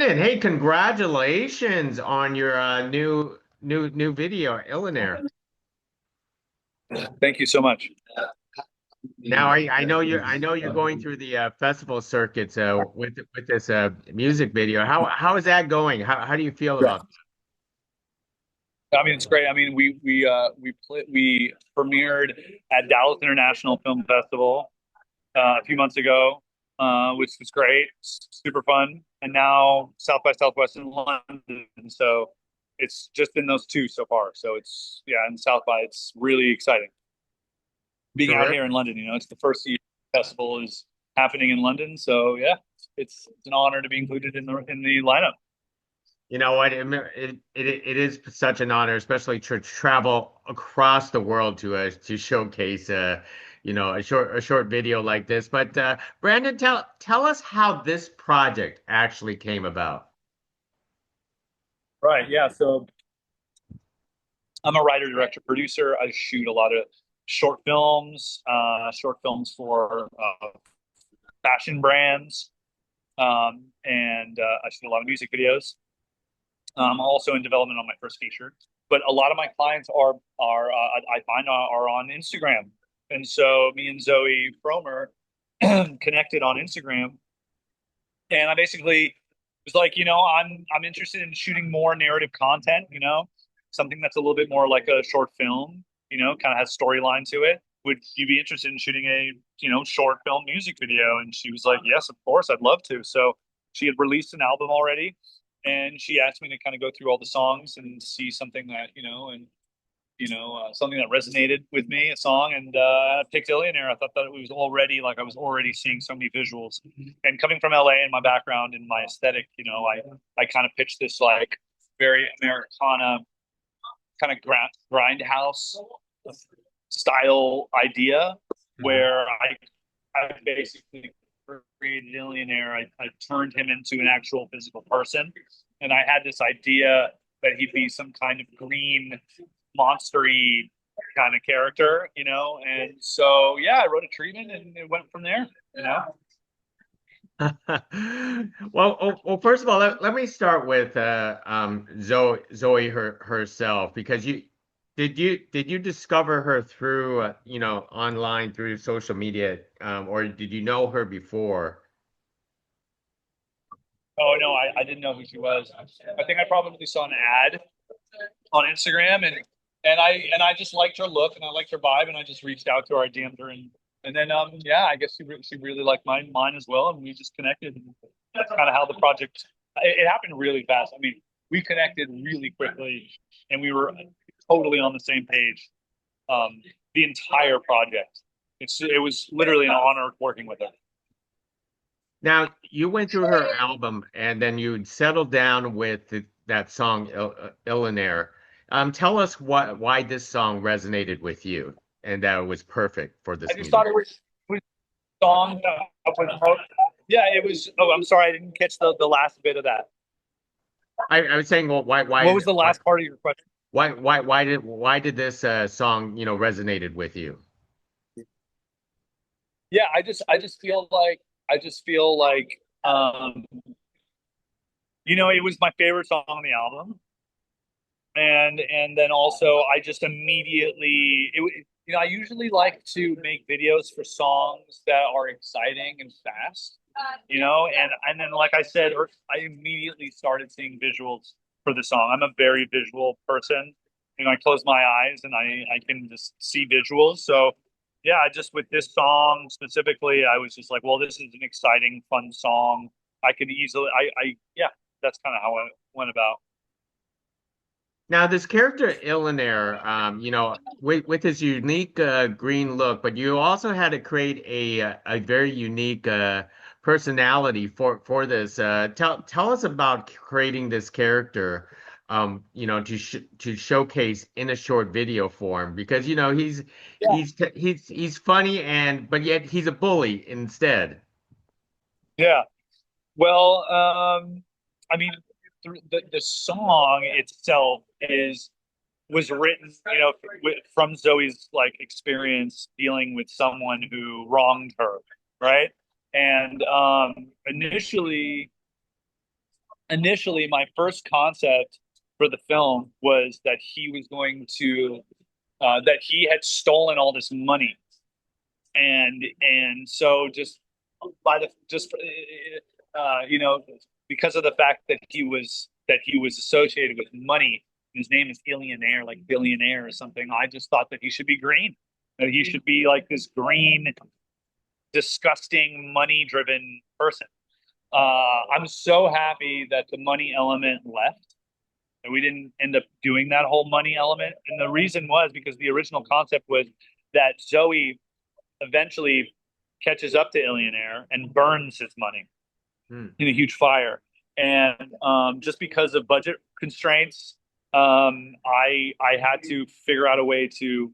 Brandon, hey, congratulations on your new video, Illionaire. Thank you so much. Now I know you're going through the festival circuits with this music video. How is that going? How do you feel Yeah. about I mean, it's great. I mean, we premiered at Dallas International Film Festival a few months ago, which was great, super fun. And now South by Southwest in London. So it's just been those two so far. So it's yeah, and South by it's really exciting being out terrific? here in London. It's the first year the festival is happening in London. So yeah, it's an honor to be included in the lineup. You know what? It is such an honor, especially to travel across the world to showcase a short video like this. But Brandon, tell us how this project actually came about. Right. Yeah. So I'm a writer, director, producer. I shoot a lot of short films for fashion brands, and I shoot a lot of music videos. I'm also in development on my first feature, but a lot of my clients are I find are on Instagram, and so me and Zoe Fromer connected on Instagram, and I basically was like, I'm interested in shooting more narrative content, something that's a little bit more like a short film, kind of has storyline to it. Would you be interested in shooting a, short film music video? And she was like, yes, of course, I'd love to. So she had released an album already, and she asked me to kind of go through all the songs and see something that, something that resonated with me, a song, and I picked Illionaire. I thought that it was already like I was already seeing so many visuals, and coming from LA and my background and my aesthetic, I kind of pitched this like very Americana kind of grindhouse style idea where I basically created Illionaire. I turned him into an actual physical person, and I had this idea that he'd be some kind of green monstery kind of character, and so yeah, I wrote a treatment and it went from there. Well, first of all, let me start with Zoe herself because you discover her through online through social media, or did you know her before? Oh no, I didn't know who she was. I think I probably saw an ad on Instagram, and I just liked her look and I liked her vibe, and I just reached out to her. I DM'd her, and then yeah, I guess she really liked mine as well, and we just connected. And that's kind of how the project. It happened really fast. I mean, we connected really quickly, and we were totally on the same page. The entire project. It was literally an honor working with her. Now, you went through her album and then you settled down with that song Illionaire. Tell us why this song resonated with you and that it was perfect for I this just music. thought it was a song that was. Yeah, it was. Oh, I'm sorry, I didn't catch the last bit of that. I was saying, well, What was the last part of your question? why did this song, resonated with you? Yeah, I just feel like it was my favorite song on the album, and then also I just immediately I usually like to make videos for songs that are exciting and fast, and then like I said, I immediately started seeing visuals for the song. I'm a very visual person. I close my eyes and I can just see visuals. So yeah, I just with this song specifically, I was just like, well, this is an exciting, fun song. I could easily, yeah, that's kind of how it went about. Now, this character Illionaire, with his unique green look, but you also had to create a very unique personality for this. Tell us about creating this character, to showcase in a short video form because Yeah. he's funny but yet he's a bully instead. Yeah. Well, I mean, the song itself was written, from Zoe's like experience dealing with someone who wronged her, right? And initially, initially my first concept for the film was that he was going to that he had stolen all this money, and so just by the just you know, because of the fact that he was associated with money, his name is Illionaire, like billionaire or something. I just thought that he should be green, that he should be like this green, disgusting, money driven person. I'm so happy that the money element left, and we didn't end up doing that whole money element. And the reason was because the original concept was that Zoe eventually catches up to Illionaire and burns his money Hmm. in a huge fire. And just because of budget constraints, I had to figure out a way to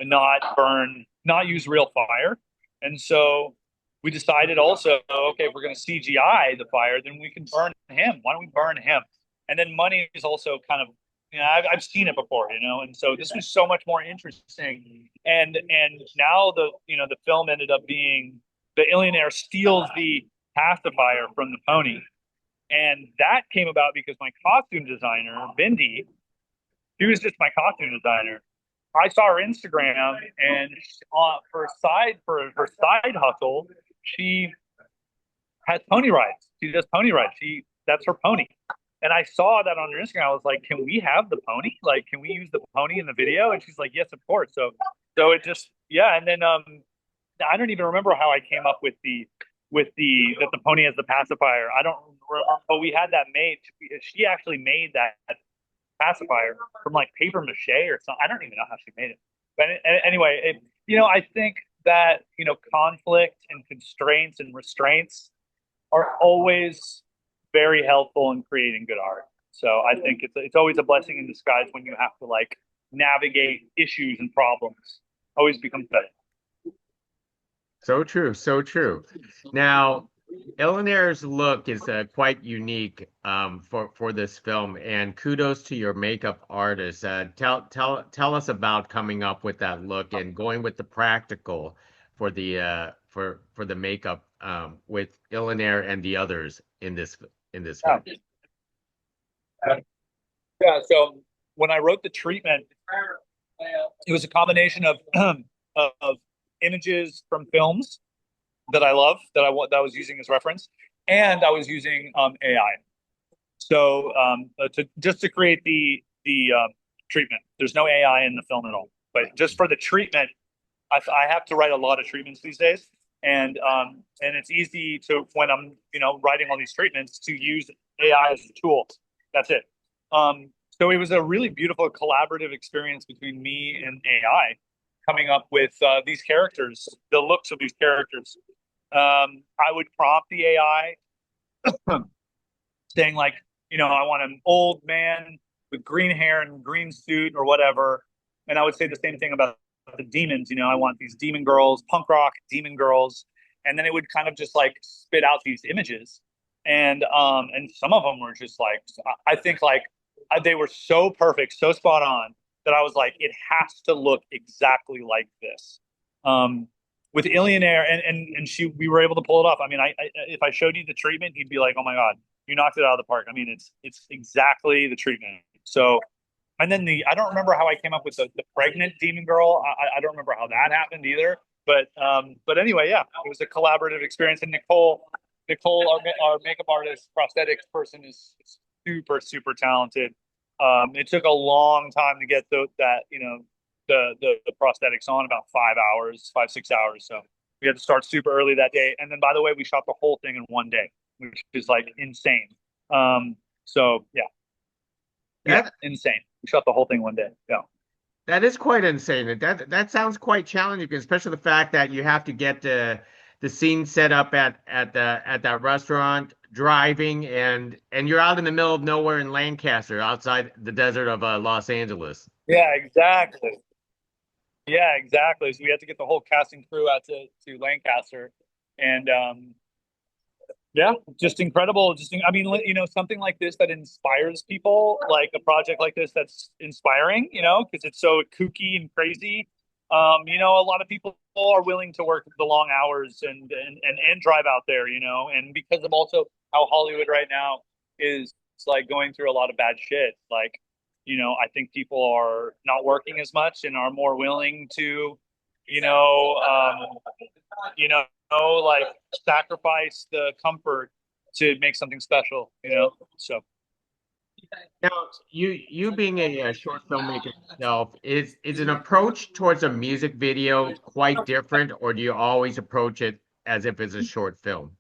not use real fire. And so we decided also, okay, if we're going to CGI the fire, then we can burn him. Why don't we burn him? And then money is also kind of, I've seen it before, and so this was so much more interesting. And now the film ended up being the Illionaire steals the pacifier from the pony. And that came about because my costume designer, Bindi, he was just my costume designer. I saw her Instagram, and for her side hustle, she has pony rides. She does pony rides. That's her pony. And I saw that on her Instagram. I was like, "Can we have the pony? Like, can we use the pony in the video?" And she's like, "Yes, of course." So it just yeah. And then I don't even remember how I came up with the that the pony has the pacifier. I don't remember, but we had that made. She actually made that pacifier from like paper mache or something. I don't even know how she made it. But anyway, I think that conflict and constraints and restraints are always very helpful in creating good art. So I think it's always a blessing in disguise when you have to like navigate issues and problems. Always becomes better. So true, so true. Now, Ellinaire's look is quite unique for this film, and kudos to your makeup artist. Tell us about coming up with that look and going with the practical for the makeup with Illinaire and the others in this film. Yeah. Yeah. So when I wrote the treatment, it was a combination of of images from films that I love that I was using as reference, and I was using AI. So to create the treatment, there's no AI in the film at all. But just for the treatment, I have to write a lot of treatments these days, and it's easy to when I'm writing all these treatments to use AI as a tool. That's it. So it was a really beautiful collaborative experience between me and AI, coming up with these characters, the looks of these characters. I would prompt the AI saying like, I want an old man with green hair and green suit or whatever. And I would say the same thing about the demons. I want these demon girls, punk rock demon girls. And then it would kind of just like spit out these images. And some of them were just like, I think like they were so perfect, so spot on that I was like, it has to look exactly like this. With Illionaire and we were able to pull it off. I mean, if I showed you the treatment, you'd be like, oh my God, you knocked it out of the park. I mean, it's exactly the treatment. So, and then I don't remember how I came up with the pregnant demon girl. I don't remember how that happened either. But anyway, yeah, it was a collaborative experience. And Nicole, our makeup artist, prosthetics person is super, super talented. It took a long time to get the prosthetics on, about 5 hours, 5, 6 hours. So we had to start super early that day. And then, by the way, we shot the whole thing in one day, which is like insane. So yeah, That insane. We shot the whole thing one day. Yeah. that is quite insane. That sounds quite challenging, especially the fact that you have to get the scene set up at that restaurant, driving, and you're out in the middle of nowhere in Lancaster, outside the desert of Los Angeles. Yeah, exactly. Yeah, exactly. So we had to get the whole casting crew out to Lancaster, and yeah, just incredible. I mean, something like this that inspires people, like a project like this that's inspiring, because it's so kooky and crazy. A lot of people are willing to work the long hours and drive out there, and because of also how Hollywood right now is like going through a lot of bad shit. Like, I think people are not working as much and are more willing to, you know, um, like sacrifice the comfort to make something special. So Now, you being a short filmmaker yourself, is an approach towards a music video quite different, or do you always approach it as if it's a short film?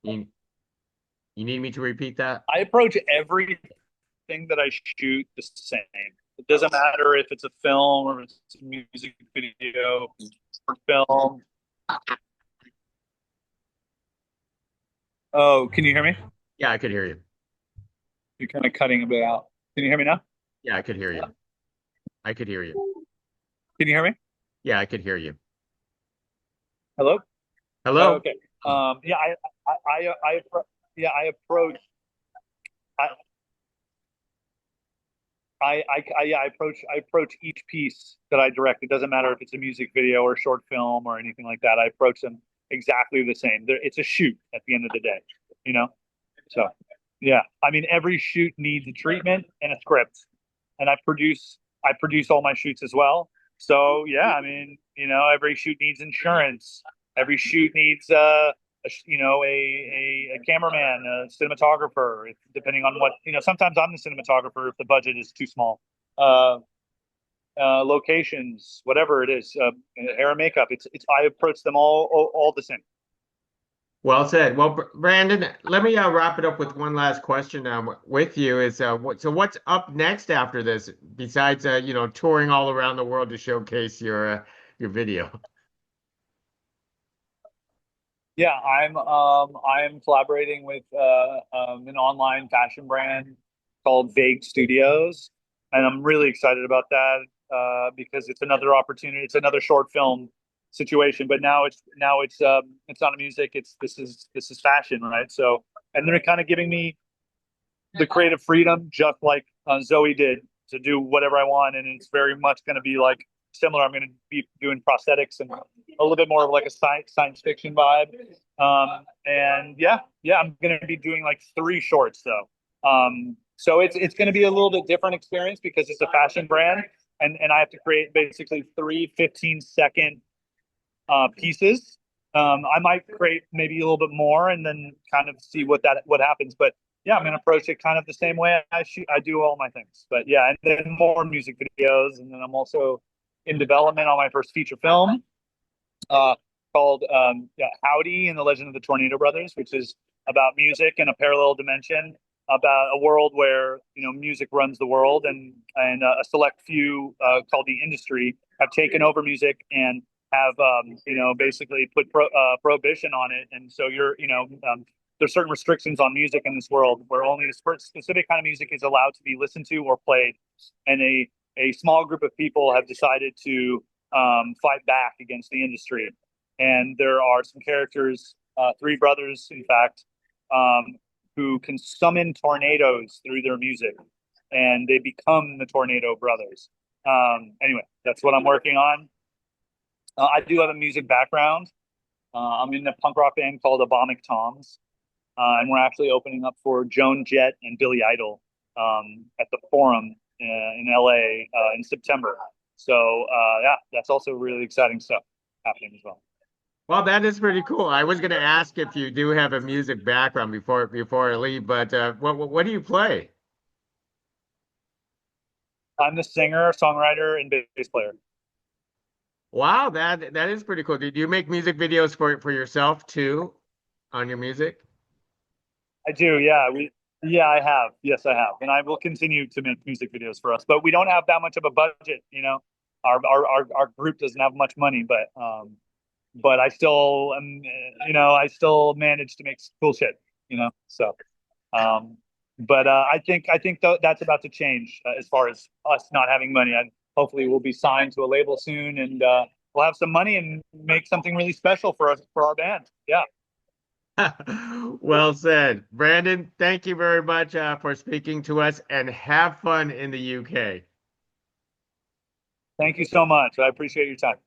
You, you need me to repeat that? I approach everything that I shoot the same. It doesn't matter if it's a film or it's a music video or film. Oh, can you hear me? Yeah, I could hear you. You're kind of cutting a bit out. Can you hear me now? Yeah, I could hear you. I could hear you. Can you hear me? Yeah, I could hear you. Hello? Hello? Okay. Yeah, yeah, I approach, I, yeah, I approach each piece that I direct. It doesn't matter if it's a music video or a short film or anything like that. I approach them exactly the same. It's a shoot at the end of the day, you know? So, yeah, I mean, every shoot needs a treatment and a script, and I produce all my shoots as well. So, yeah, I mean, every shoot needs insurance. Every shoot needs a cameraman, a cinematographer, depending on what, sometimes I'm the cinematographer if the budget is too small. Uh, Locations, whatever it is, hair and makeup. I approach them all the same. Well said. Well, Brandon, let me wrap it up with one last question with you. So what's up next after this, besides touring all around the world to showcase your video? Yeah, I'm collaborating with an online fashion brand called Vague Studios, and I'm really excited about that because it's another opportunity. It's another short film situation, but now it's not a music. This is fashion, right? So, and they're kind of giving me the creative freedom, just like Zoe did, to do whatever I want, and it's very much going to be like similar. I'm going to be doing prosthetics and a little bit more of like a science fiction vibe. And yeah, I'm going to be doing like 3 shorts though. So it's going to be a little bit different experience because it's a fashion brand, and I have to create basically 3 15-second pieces. I might create maybe a little bit more and then kind of see what happens. But yeah, I'm gonna approach it kind of the same way I do all my things. But yeah, and then more music videos, and then I'm also in development on my first feature film uh, called Howdy and the Legend of the Tornado Brothers, which is about music in a parallel dimension, about a world where music runs the world, and a select few called the industry have taken over music and have basically put prohibition on it, and so there's certain restrictions on music in this world where only a specific kind of music is allowed to be listened to or played, and a small group of people have decided to fight back against the industry. And there are some characters, 3 brothers, in fact, who can summon tornadoes through their music, and they become the Tornado Brothers. Anyway, that's what I'm working on. I do have a music background. I'm in a punk rock band called Atomic Toms, and we're actually opening up for Joan Jett and Billy Idol at the Forum in LA in September. So yeah, that's also really exciting stuff happening as well. Well, that is pretty cool. I was going to ask if you do have a music background before I leave, but what do you play? I'm the singer, songwriter, and bass player. Wow, that is pretty cool. Do you make music videos for yourself too on your music? I do, yeah. Yeah, I have. Yes, I have, and I will continue to make music videos for us. But we don't have that much of a budget. Our group doesn't have much money, but I still I still manage to make cool shit. So, um, but I think that's about to change as far as us not having money. Hopefully, we'll be signed to a label soon, and we'll have some money and make something really special for us for our band. Yeah. Well said. Brandon, thank you very much for speaking to us and have fun in the UK. Thank you so much. I appreciate your time.